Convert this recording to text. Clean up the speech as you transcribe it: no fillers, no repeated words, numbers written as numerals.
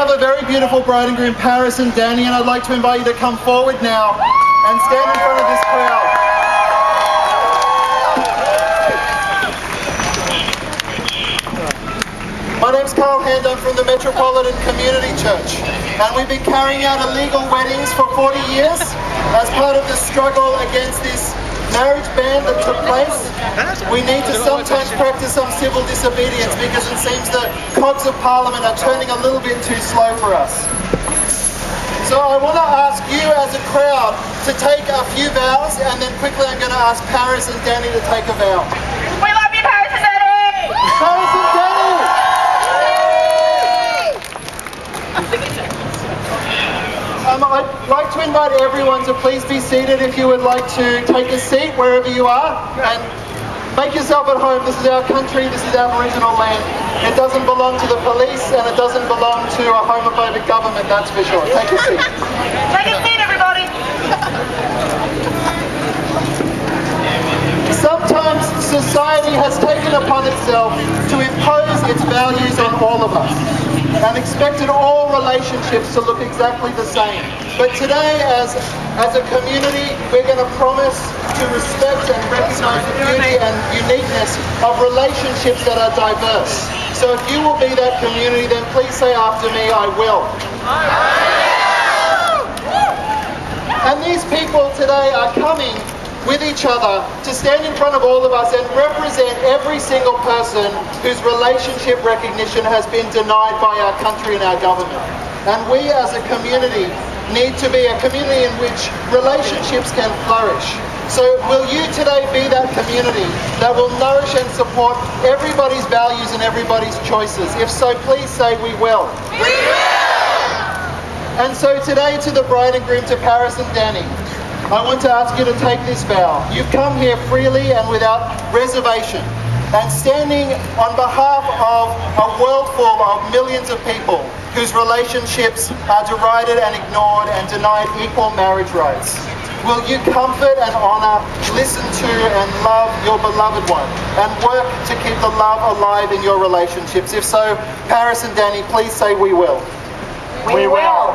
have a very beautiful bride and groom, Paris and Danny, and I'd like to invite you to come forward now and stand in front of this crowd. My name's Karl Hand, I'm from the Metropolitan Community Church, and we've been carrying out illegal weddings for 40 years as part of the struggle against this marriage ban that took place. We need to sometimes practice some civil disobedience because it seems the cogs of Parliament are turning a little bit too slow for us. So I want to ask you as a crowd to take a few vows, and then quickly I'm going to ask Paris and Danny to take a vow. We love you, Paris and Danny! Paris and Danny! I'd like to invite everyone to please be seated if you would like to take a seat wherever you are, and make yourself at home. This is our country, this is Aboriginal land. It doesn't belong to the police and it doesn't belong to a homophobic government, that's for sure. Take a seat. Take a seat, everybody! Sometimes society has taken upon itself to impose its values on all of us and expected all relationships to look exactly the same. But today, as a community, we're going to promise to respect and recognise the beauty and uniqueness of relationships that are diverse. So if you will be that community, then please say after me, I will. And these people today are coming with each other to stand in front of all of us and represent every single person whose relationship recognition has been denied by our country and our government. And we as a community need to be a community in which relationships can flourish. So will you today be that community that will nourish and support everybody's values and everybody's choices? If so, please say we will. We will! And so today, to the bride and groom, to Paris and Danny, I want to ask you to take this vow. You've come here freely and without reservation, and standing on behalf of a world full of millions of people whose relationships are derided and ignored and denied equal marriage rights. Will you comfort and honour, listen to and love your beloved one, and work to keep the love alive in your relationships? If so, Paris and Danny, please say we will. We will!